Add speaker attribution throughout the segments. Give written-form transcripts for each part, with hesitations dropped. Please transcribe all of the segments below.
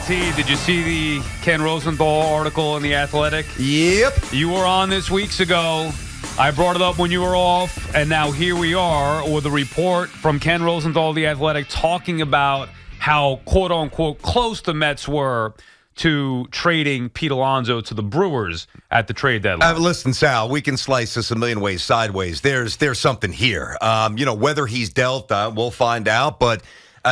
Speaker 1: T, did you see the Ken Rosenthal article in The Athletic?
Speaker 2: Yep.
Speaker 1: You were on this weeks ago. I brought it up when you were off, and now here we are with a report from Ken Rosenthal of The Athletic talking about how, quote-unquote, close the Mets were to trading Pete Alonso to the Brewers at the trade deadline.
Speaker 2: Listen, Sal, we can slice this a million ways sideways. There's something here. Whether he's dealt, we'll find out, but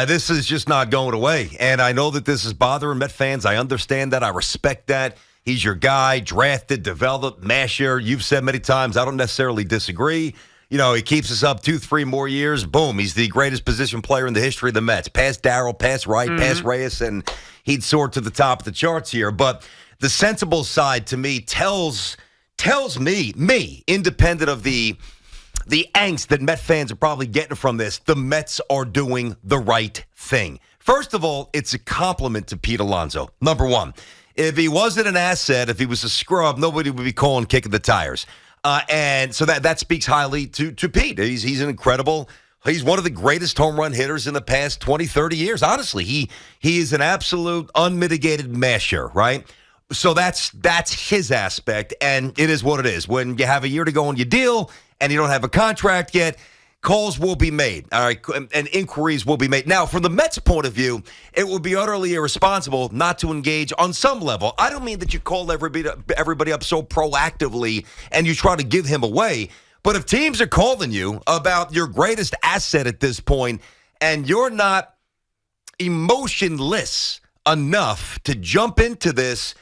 Speaker 2: this is just not going away. And I know that this is bothering Met fans. I understand that. I respect that. He's your guy, drafted, developed, masher. You've said many times, I don't necessarily disagree. He keeps us up 2-3 more years. Boom, he's the greatest position player in the history of the Mets. Past Darryl, past Wright, past Reyes, and he'd soar to the top of the charts here. But the sensible side to me tells me, independent of the angst that Met fans are probably getting from this, the Mets are doing the right thing. First of all, it's a compliment to Pete Alonso. Number one, if he wasn't an asset, if he was a scrub, nobody would be calling kicking the tires. And so that speaks highly to Pete. He's an incredible, he's one of the greatest home run hitters in the past 20, 30 years. Honestly, he is an absolute unmitigated masher, right? So that's his aspect, and it is what it is. When you have a year to go on your deal and you don't have a contract yet, calls will be made, all right, and inquiries will be made. Now, from the Mets' point of view, it would be utterly irresponsible not to engage on some level. I don't mean that you call everybody up so proactively and you try to give him away, but if teams are calling you about your greatest asset at this point and you're not emotionless enough to jump into this,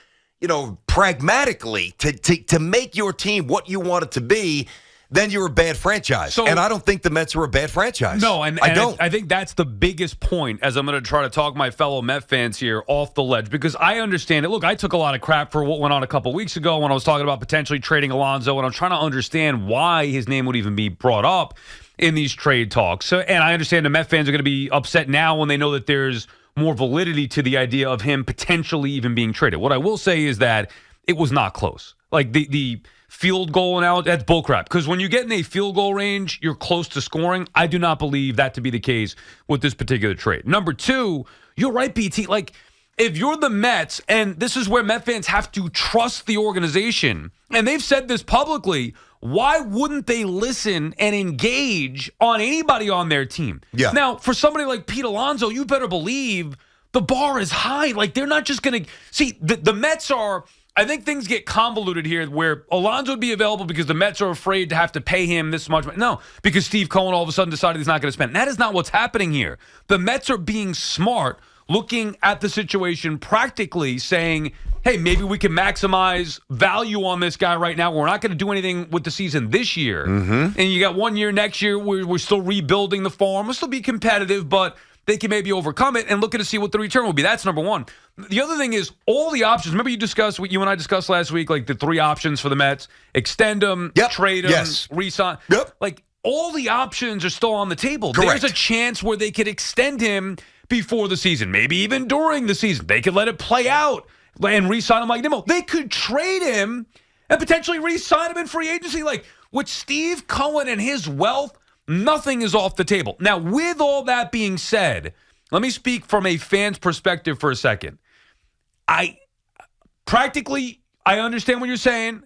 Speaker 2: pragmatically, to make your team what you want it to be, then you're a bad franchise. And I don't think the Mets are a bad franchise.
Speaker 1: No, and I don't. I think that's the biggest point, as I'm going to try to talk my fellow Met fans here off the ledge, because I understand it. Look, I took a lot of crap for what went on a couple weeks ago when I was talking about potentially trading Alonso, and I'm trying to understand why his name would even be brought up in these trade talks. So, and I understand the Met fans are going to be upset now when they know that there's more validity to the idea of him potentially even being traded. What I will say is that it was not close. Like the field goal now, that's bullcrap. Because when you get in a field goal range, you're close to scoring. I do not believe that to be the case with this particular trade. Number two, you're right, BT. Like, if you're the Mets, and this is where Met fans have to trust the organization, and they've said this publicly, why wouldn't they listen and engage on anybody on their team?
Speaker 2: Yeah.
Speaker 1: Now, for somebody like Pete Alonso, you better believe the bar is high. Like, they're not just going to – see, the Mets are – I think things get convoluted here where Alonso would be available because the Mets are afraid to have to pay him this much. No, because Steve Cohen all of a sudden decided he's not going to spend. That is not what's happening here. The Mets are being smart, looking at the situation practically, saying, hey, maybe we can maximize value on this guy right now. We're not going to do anything with the season this year. And you got 1 year next year. We're still rebuilding the farm. We'll still be competitive, but they can maybe overcome it and look to see what the return will be. That's number one. The other thing is all the options. Remember what you and I discussed last week, like the three options for the Mets: extend them, trade them, re-sign. Like all the options are still on the table.
Speaker 2: Correct.
Speaker 1: There's a chance where they could extend him before the season, maybe even during the season. They could let it play out and re-sign him like Nimmo. They could trade him and potentially re-sign him in free agency. Like with Steve Cohen and his wealth, nothing is off the table. Now, with all that being said, let me speak from a fan's perspective for a second. I understand what you're saying.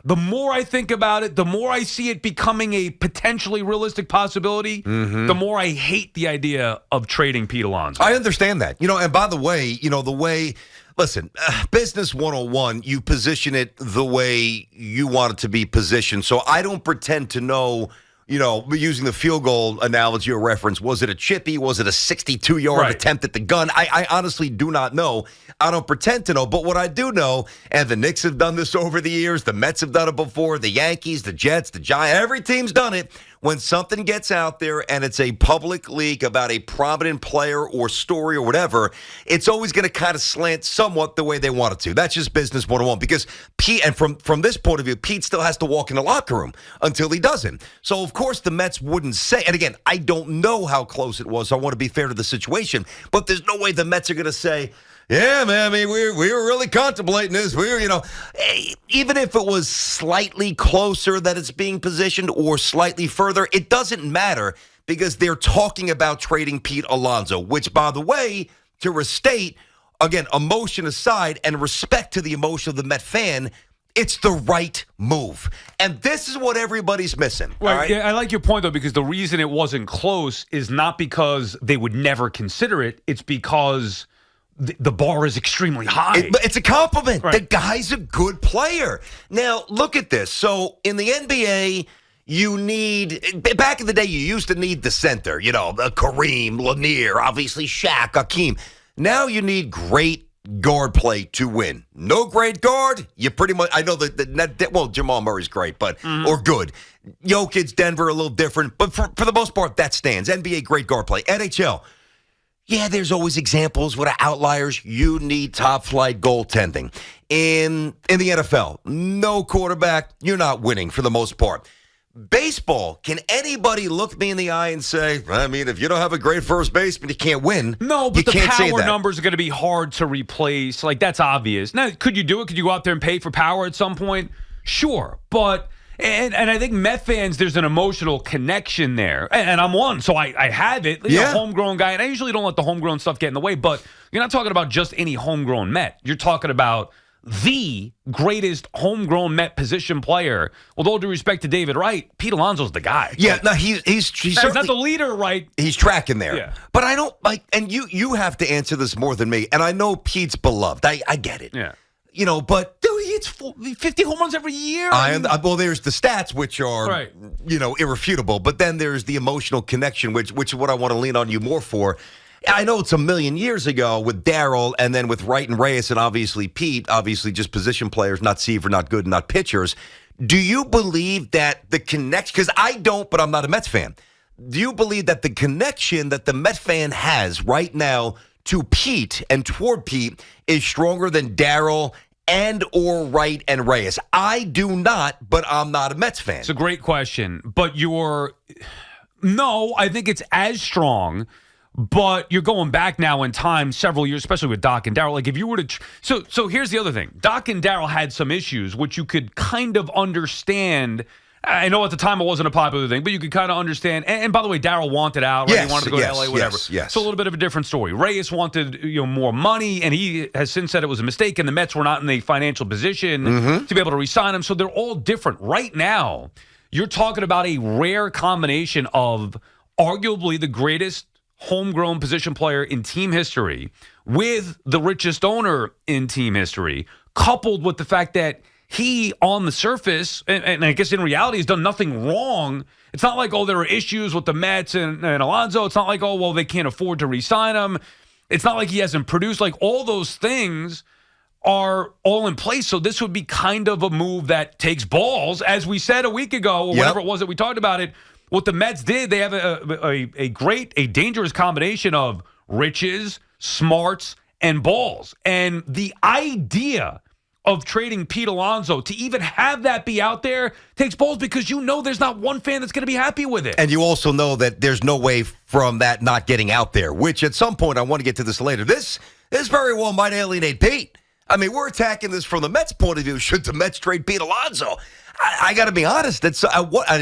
Speaker 1: The more I think about it, the more I see it becoming a potentially realistic possibility, the more I hate the idea of trading Pete Alonso.
Speaker 2: I understand that. And by the way, listen, business 101, you position it the way you want it to be positioned. So I don't pretend to know, using the field goal analogy or reference, was it a chippy? Was it a 62-yard attempt at the gun? I honestly do not know. I don't pretend to know. But what I do know, and the Knicks have done this over the years, the Mets have done it before, the Yankees, the Jets, the Giants, every team's done it. When something gets out there and it's a public leak about a prominent player or story or whatever, it's always going to kind of slant somewhat the way they want it to. That's just business 101. Because Pete, and from this point of view, Pete still has to walk in the locker room until he doesn't. So, of course, the Mets wouldn't say, and again, I don't know how close it was, so I want to be fair to the situation, but there's no way the Mets are going to say, yeah, man, I mean, we were really contemplating this. We were, even if it was slightly closer that it's being positioned or slightly further, it doesn't matter because they're talking about trading Pete Alonso, which, by the way, to restate, again, emotion aside and respect to the emotion of the Met fan, it's the right move. And this is what everybody's missing.
Speaker 1: Right.
Speaker 2: All right?
Speaker 1: Yeah, I like your point, though, because the reason it wasn't close is not because they would never consider it. It's because the bar is extremely high.
Speaker 2: It's a compliment.
Speaker 1: Right.
Speaker 2: The guy's a good player. Now, look at this. So in the NBA, you need, back in the day, you used to need the center, Kareem, Lanier, obviously Shaq, Hakeem. Now you need great guard play to win. No great guard, you pretty much, I know that Jamal Murray's great, but, or good. Jokic, Denver, a little different, but for the most part, that stands. NBA, great guard play. NHL, yeah, there's always examples with outliers. You need top-flight goaltending. In the NFL, no quarterback, you're not winning for the most part. Baseball, can anybody look me in the eye and say, I mean, if you don't have a great first baseman, you can't win?
Speaker 1: No, but
Speaker 2: you
Speaker 1: the
Speaker 2: can't say
Speaker 1: power
Speaker 2: that.
Speaker 1: numbers are going to be hard to replace. Like, that's obvious. Now, could you do it? Could you go out there and pay for power at some point? Sure. But, and I think Met fans, there's an emotional connection there. And I'm one, so I have it. You know, homegrown guy. And I usually don't let the homegrown stuff get in the way. But you're not talking about just any homegrown Met. You're talking about the greatest homegrown Met position player. With all due respect to David Wright, Pete Alonso's the guy.
Speaker 2: Yeah, no, he's
Speaker 1: not the leader, right?
Speaker 2: He's tracking there.
Speaker 1: Yeah.
Speaker 2: But I don't like, and you have to answer this more than me. And I know Pete's beloved. I get it.
Speaker 1: Yeah.
Speaker 2: But
Speaker 1: dude, he hits 50 home runs every year.
Speaker 2: Well, there's the stats, which are
Speaker 1: right.
Speaker 2: Irrefutable. But then there's the emotional connection, which is what I want to lean on you more for. I know it's a million years ago with Darryl and then with Wright and Reyes and obviously Pete, obviously just position players, not Seaver, not good, not pitchers. Do you believe that the connection, because I don't, but I'm not a Mets fan. Do you believe that the connection that the Met fan has right now to Pete and toward Pete is stronger than Darryl and or Wright and Reyes? I do not, but I'm not a Mets fan.
Speaker 1: It's a great question, but no, I think it's as strong. But you're going back now in time several years, especially with Doc and Darryl. Like if you were to, so here's the other thing. Doc and Darryl had some issues, which you could kind of understand. I know at the time it wasn't a popular thing, but you could kind of understand. And by the way, Darryl wanted out, right? He wanted to go to LA, whatever.
Speaker 2: Yes.
Speaker 1: So a little bit of a different story. Reyes wanted more money, and he has since said it was a mistake, and the Mets were not in a financial position to be able to re-sign him. So they're all different. Right now, you're talking about a rare combination of arguably the greatest homegrown position player in team history with the richest owner in team history, coupled with the fact that he, on the surface, and I guess in reality, has done nothing wrong. It's not like, there are issues with the Mets and Alonso. It's not like, they can't afford to re-sign him. It's not like he hasn't produced. Like, all those things are all in place. So this would be kind of a move that takes balls, as we said a week ago, or whatever it was that we talked about it. What the Mets did, they have a dangerous combination of riches, smarts, and balls. And the idea of trading Pete Alonso to even have that be out there takes balls, because there's not one fan that's going to be happy with it.
Speaker 2: And you also know that there's no way from that not getting out there, which at some point, I want to get to this later. This very well might alienate Pete. I mean, we're attacking this from the Mets' point of view. Should the Mets trade Pete Alonso? I got to be honest.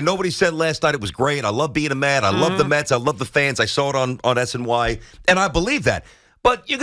Speaker 2: Nobody said last night it was great. I love being a Met. I love the Mets. I love the fans. I saw it on SNY, and I believe that. But you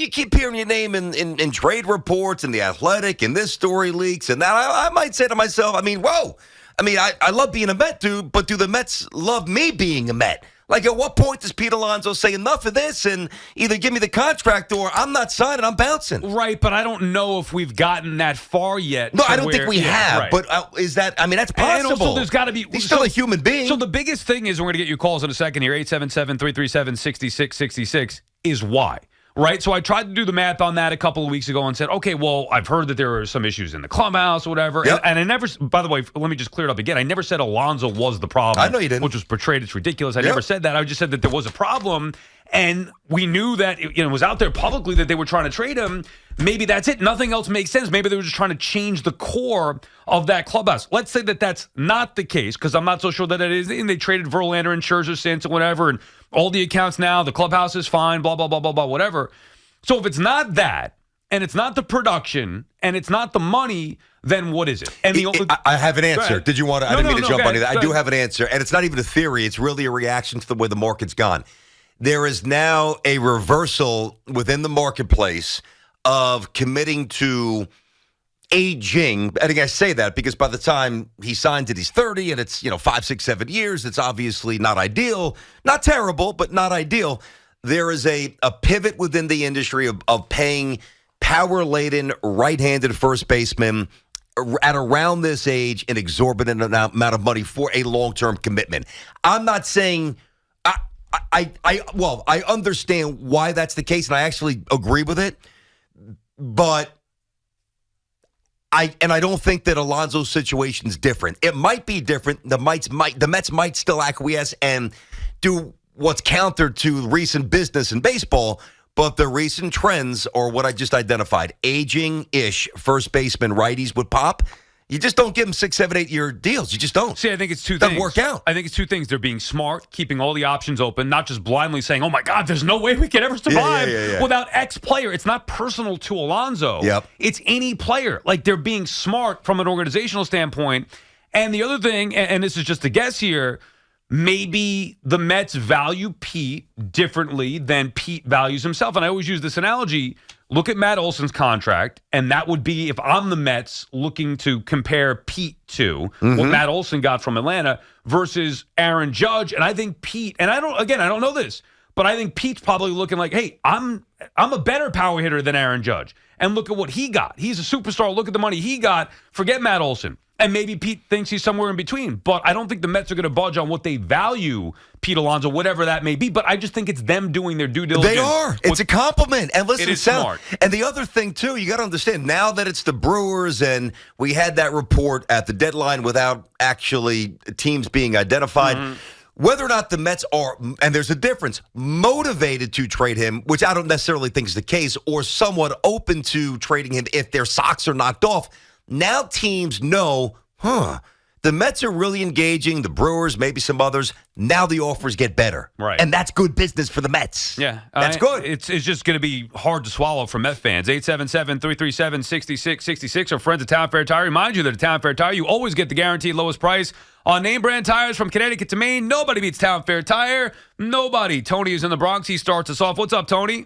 Speaker 2: keep hearing your name in trade reports and The Athletic and this story leaks and that. I might say to myself, whoa. I love being a Met, dude, but do the Mets love me being a Met? Like, at what point does Pete Alonso say enough of this and either give me the contract or I'm not signing, I'm bouncing?
Speaker 1: Right, but I don't know if we've gotten that far yet.
Speaker 2: No, I don't think we have.
Speaker 1: Right.
Speaker 2: But is that, that's possible.
Speaker 1: And also, there's got to be.
Speaker 2: He's still a human being.
Speaker 1: So the biggest thing is, we're going to get your calls in a second here, 877-337-6666, is why. Right? So I tried to do the math on that a couple of weeks ago and said, okay, well, I've heard that there are some issues in the clubhouse or whatever.
Speaker 2: Yep.
Speaker 1: And I never, by the way, let me just clear it up again. I never said Alonso was the problem.
Speaker 2: I know you didn't.
Speaker 1: Which was portrayed as ridiculous. I never said that. I just said that there was a problem. And we knew that it was out there publicly that they were trying to trade him. Maybe that's it. Nothing else makes sense. Maybe they were just trying to change the core of that clubhouse. Let's say that that's not the case, because I'm not so sure that it is. And they traded Verlander and Scherzer since and whatever. And all the accounts now, the clubhouse is fine, blah, blah, blah, blah, blah, whatever. So if it's not that, and it's not the production, and it's not the money, then what is it? And
Speaker 2: I have an answer. Did you want to? I didn't mean to jump on that. I do
Speaker 1: ahead.
Speaker 2: have an answer, and it's not even a theory. It's really a reaction to the way the market's gone. there is now a reversal within the marketplace of committing to aging. I think I say that because by the time he signs it, he's 30, and it's 5, 6, 7 years. It's obviously not ideal, not terrible, but not ideal. There is a pivot within the industry of paying power-laden right-handed first basemen at around this age an exorbitant amount of money for a long-term commitment. I'm not saying I understand why that's the case, and I actually agree with it, but I don't think that Alonso's situation is different. It might be different. The Mets might still acquiesce and do what's counter to recent business in baseball, but the recent trends are what I just identified. Aging-ish first baseman righties would pop. You just don't give them 6, 7, 8 year deals. You just don't.
Speaker 1: See, I think it's two
Speaker 2: Doesn't
Speaker 1: things.
Speaker 2: work out.
Speaker 1: I think it's two things. They're being smart, keeping all the options open, not just blindly saying, oh, my God, there's no way we could ever survive without X player. It's not personal to Alonso.
Speaker 2: Yep.
Speaker 1: It's any player. Like, they're being smart from an organizational standpoint. And the other thing, and this is just a guess here, maybe the Mets value Pete differently than Pete values himself. And I always use this analogy. Look at Matt Olson's contract, and that would be if I'm the Mets looking to compare Pete to what Matt Olson got from Atlanta versus Aaron Judge. And I think Pete, and I don't know this, but I think Pete's probably looking like, hey, I'm a better power hitter than Aaron Judge. And look at what he got. He's a superstar. Look at the money he got. Forget Matt Olson. And maybe Pete thinks he's somewhere in between. But I don't think the Mets are going to budge on what they value Pete Alonso, whatever that may be. But I just think it's them doing their due diligence.
Speaker 2: They are. It's a compliment. And listen,
Speaker 1: it is smart.
Speaker 2: And the other thing, too, you got to understand, now that it's the Brewers and we had that report at the deadline without actually teams being identified, whether or not the Mets are, and there's a difference, motivated to trade him, which I don't necessarily think is the case, or somewhat open to trading him if their socks are knocked off. Now teams know, the Mets are really engaging, the Brewers, maybe some others. Now the offers get better.
Speaker 1: Right.
Speaker 2: And that's good business for the Mets.
Speaker 1: Yeah.
Speaker 2: That's good.
Speaker 1: It's just going to be hard to swallow for Met fans. 877-337-6666. Our friends at Town Fair Tire remind you that at Town Fair Tire, you always get the guaranteed lowest price on name brand tires from Connecticut to Maine. Nobody beats Town Fair Tire. Nobody. Tony is in the Bronx. He starts us off. What's up, Tony?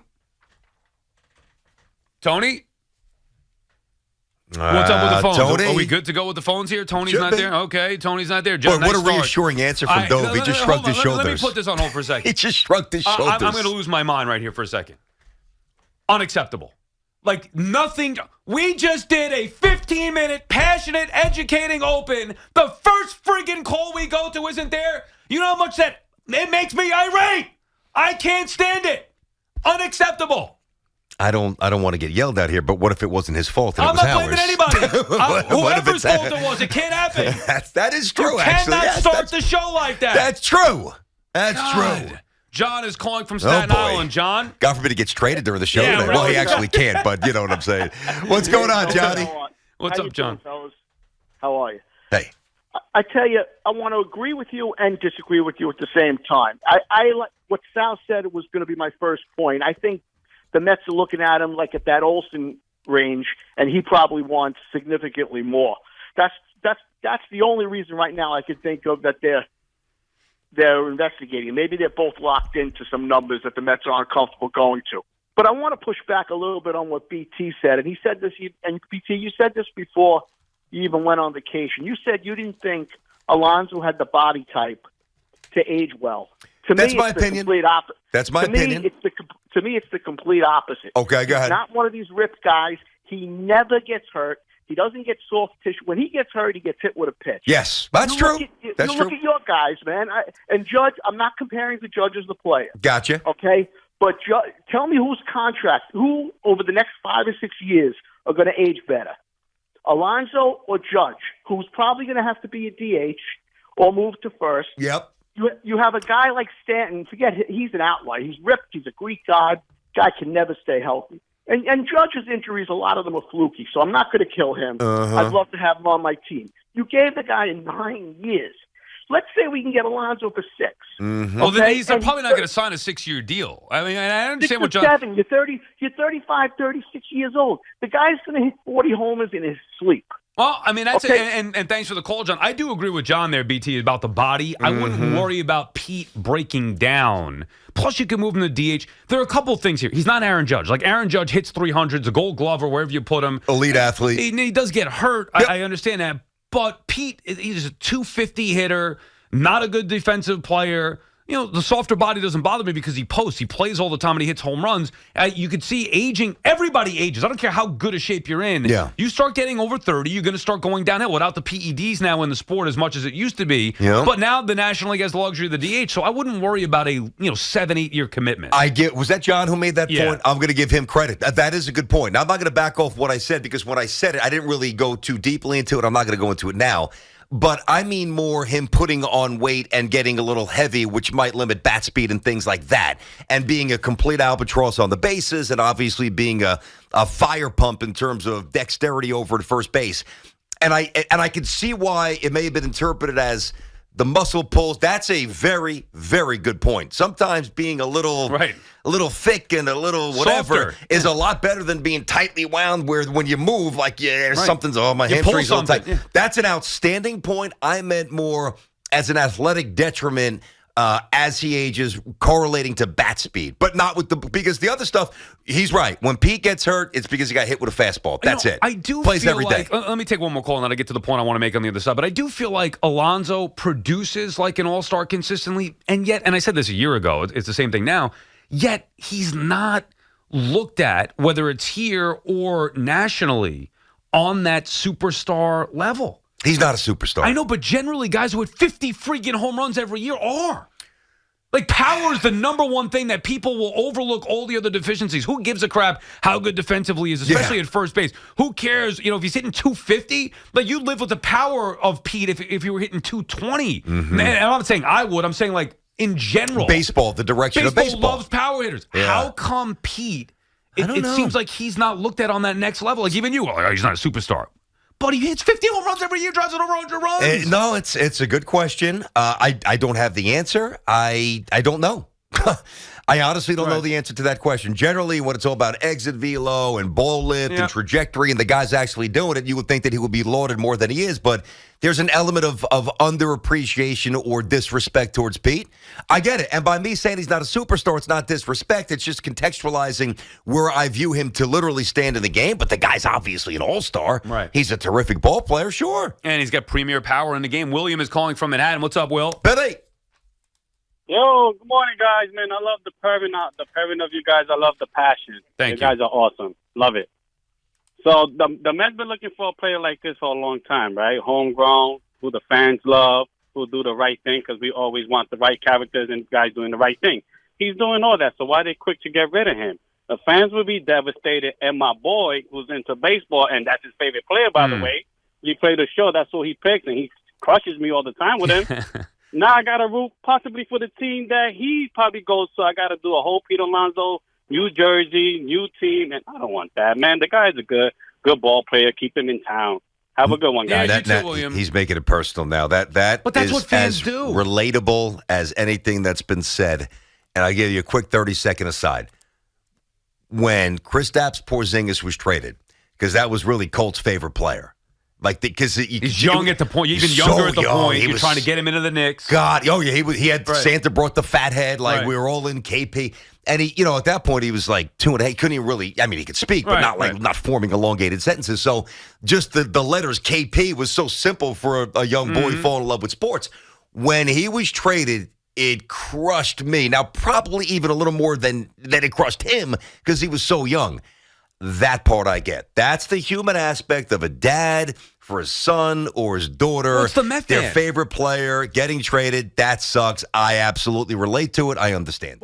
Speaker 1: Tony? What's up with the phones?
Speaker 2: Tony?
Speaker 1: Are we good to go with the phones here? Tony's
Speaker 2: Should
Speaker 1: not
Speaker 2: be.
Speaker 1: there? Okay, Tony's not there.
Speaker 2: Boy,
Speaker 1: Nice
Speaker 2: what a
Speaker 1: start.
Speaker 2: reassuring answer from Dove. He just shrugged his shoulders.
Speaker 1: Let me put this on hold for a second.
Speaker 2: He just shrugged his shoulders.
Speaker 1: I'm going to lose my mind right here for a second. Unacceptable. Like, nothing. We just did a 15-minute, passionate, educating open. The first friggin' call we go to isn't there. You know how much that it makes me irate? I can't stand it. Unacceptable.
Speaker 2: I don't want to get yelled at here, but what if it wasn't his fault and
Speaker 1: I'm
Speaker 2: it was
Speaker 1: not blaming anybody. Whoever's fault it was, it can't happen.
Speaker 2: That is true,
Speaker 1: You
Speaker 2: actually.
Speaker 1: cannot start the show like that.
Speaker 2: That's true. That's
Speaker 1: God.
Speaker 2: true.
Speaker 1: John is calling from Staten
Speaker 2: boy.
Speaker 1: Island. John?
Speaker 2: God forbid he gets traded during the show
Speaker 1: Yeah,
Speaker 2: today.
Speaker 1: really.
Speaker 2: Well, he actually can't, but you know what I'm saying. What's going on, Johnny?
Speaker 1: What's
Speaker 3: How
Speaker 1: up, John?
Speaker 3: doing, fellas? How are you?
Speaker 2: Hey.
Speaker 3: I tell you, I want to agree with you and disagree with you at the same time. I like what Sal said was going to be my first point. I think the Mets are looking at him like at that Olsen range, and he probably wants significantly more. That's the only reason right now I can think of that they're investigating. Maybe they're both locked into some numbers that the Mets aren't comfortable going to. But I want to push back a little bit on what BT said, and he said this. And BT, you said this before you even went on vacation. You said you didn't think Alonso had the body type to age well.
Speaker 2: That's my opinion. That's my opinion.
Speaker 3: To me, it's the complete opposite.
Speaker 2: Okay, go ahead.
Speaker 3: He's not one of these ripped guys. He never gets hurt. He doesn't get soft tissue. When he gets hurt, he gets hit with a pitch.
Speaker 2: Yes, that's true. That's true.
Speaker 3: Look at your guys, man. And Judge, I'm not comparing the Judge as the player.
Speaker 2: Gotcha.
Speaker 3: Okay? But tell me who over the next 5 or 6 years are going to age better? Alonso or Judge, who's probably going to have to be a DH or move to first.
Speaker 2: Yep.
Speaker 3: You have a guy like Stanton. Forget he's an outlier. He's ripped. He's a Greek god. Guy can never stay healthy. And Judge's injuries, a lot of them are fluky, so I'm not going to kill him. I'd love to have him on my team. You gave the guy 9 years. Let's say we can get Alonso for 6.
Speaker 2: Mm-hmm.
Speaker 1: Well, then they're probably not going to sign a 6-year deal. I mean, I understand what John...
Speaker 3: 6 or 7. You're 35, 36 years old. The guy's going to hit 40 homers in his sleep.
Speaker 1: Well, I mean, that's
Speaker 3: Okay.
Speaker 1: it. And thanks for the call, John. I do agree with John there, BT, about the body. I wouldn't worry about Pete breaking down. Plus, you can move him to DH. There are a couple of things here. He's not Aaron Judge. Like, Aaron Judge hits 300s, a Gold Glove, or wherever you put him.
Speaker 2: Elite athlete.
Speaker 1: He does get hurt.
Speaker 2: Yep.
Speaker 1: I understand that. But Pete, he's a 250 hitter, not a good defensive player. You know, the softer body doesn't bother me because he posts. He plays all the time and he hits home runs. You could see aging. Everybody ages. I don't care how good a shape you're in.
Speaker 2: Yeah.
Speaker 1: You start getting over 30, you're going to start going downhill without the PEDs now in the sport as much as it used to be.
Speaker 2: Yeah.
Speaker 1: But now the National League has the luxury of the DH, so I wouldn't worry about a 7-8 year commitment.
Speaker 2: Was that John who made that
Speaker 1: Yeah.
Speaker 2: point? I'm going to give him credit. That is a good point. Now, I'm not going to back off what I said because when I said it, I didn't really go too deeply into it. I'm not going to go into it now. But I mean more him putting on weight and getting a little heavy, which might limit bat speed and things like that. And being a complete albatross on the bases and obviously being a fire pump in terms of dexterity over at first base. And I can see why it may have been interpreted as the muscle pulls. That's a very, very good point. Sometimes being a little thick and a little whatever is a lot better than being tightly wound where when you move, like something's, my hamstrings all tight.
Speaker 1: Yeah.
Speaker 2: That's an outstanding point. I meant more as an athletic detriment as he ages, correlating to bat speed, but not with because the other stuff, he's right. When Pete gets hurt, it's because he got hit with a fastball. That's it.
Speaker 1: I do
Speaker 2: Plays
Speaker 1: feel
Speaker 2: every
Speaker 1: like,
Speaker 2: day.
Speaker 1: let me take one more call and then I get to the point I want to make on the other side, but I do feel like Alonso produces like an all-star consistently, and yet, and I said this a year ago, it's the same thing now, yet he's not looked at, whether it's here or nationally, on that superstar level.
Speaker 2: He's not a superstar.
Speaker 1: I know, but generally guys who hit 50 freaking home runs every year are. Like, power is the number one thing that people will overlook all the other deficiencies. Who gives a crap how good defensively he is, especially at first base? Who cares, if he's hitting 250? Like, you'd live with the power of Pete if you were hitting 220. And I'm not saying I would. I'm saying, like, in general.
Speaker 2: Baseball, the direction of baseball.
Speaker 1: Loves power hitters. Yeah. How come Pete, it seems like he's not looked at on that next level? Like, even you, he's not a superstar. But he hits 50 home runs every year, drives it over 100 runs.
Speaker 2: No, it's a good question. I don't have the answer. I don't know. I honestly don't know the answer to that question. Generally, when it's all about exit velo and ball lift and trajectory, and the guy's actually doing it, you would think that he would be lauded more than he is. But there's an element of underappreciation or disrespect towards Pete. I get it. And by me saying he's not a superstar, it's not disrespect. It's just contextualizing where I view him to literally stand in the game. But the guy's obviously an all-star.
Speaker 1: Right.
Speaker 2: He's a terrific ball player, sure.
Speaker 1: And he's got premier power in the game. William is calling from Manhattan. What's up, Will?
Speaker 2: Billy.
Speaker 4: Yo, good morning, guys, man. I love the purring of you guys. I love the passion.
Speaker 1: Thank
Speaker 4: you.
Speaker 1: You
Speaker 4: guys are awesome. Love it. So the Mets been looking for a player like this for a long time, right? Homegrown, who the fans love, who do the right thing, because we always want the right characters and guys doing the right thing. He's doing all that, so why are they quick to get rid of him? The fans will be devastated, and my boy, who's into baseball, and that's his favorite player, by the way, we play the show, that's who he picks, and he crushes me all the time with him. Now I got to root possibly for the team that he probably goes to. I got to do a whole Pete Alonso, New Jersey, new team, and I don't want that, man. The guy's a good ball player. Keep him in town. Have a good one, guys.
Speaker 1: Yeah, you too, William.
Speaker 2: He's making it personal now. But that's
Speaker 1: what
Speaker 2: is
Speaker 1: fans
Speaker 2: as
Speaker 1: do.
Speaker 2: Relatable as anything that's been said. And I'll give you a quick 30-second aside. When Kristaps Porzingis was traded, because that was really Colt's favorite player. Like, because
Speaker 1: he's young at the point, even younger at the point. You're trying to get him into the Knicks.
Speaker 2: God, he had Santa brought the fat head. Like we were all in KP, and he, at that point he was like 2.8. He couldn't even really. I mean, he could speak, but not forming elongated sentences. So just the letters KP was so simple for a young boy falling in love with sports. When he was traded, it crushed me. Now, probably even a little more than it crushed him because he was so young. That part I get. That's the human aspect of a dad for his son or his daughter.
Speaker 1: What's the Met
Speaker 2: their
Speaker 1: fan?
Speaker 2: Favorite player getting traded. That sucks. I absolutely relate to it. I understand.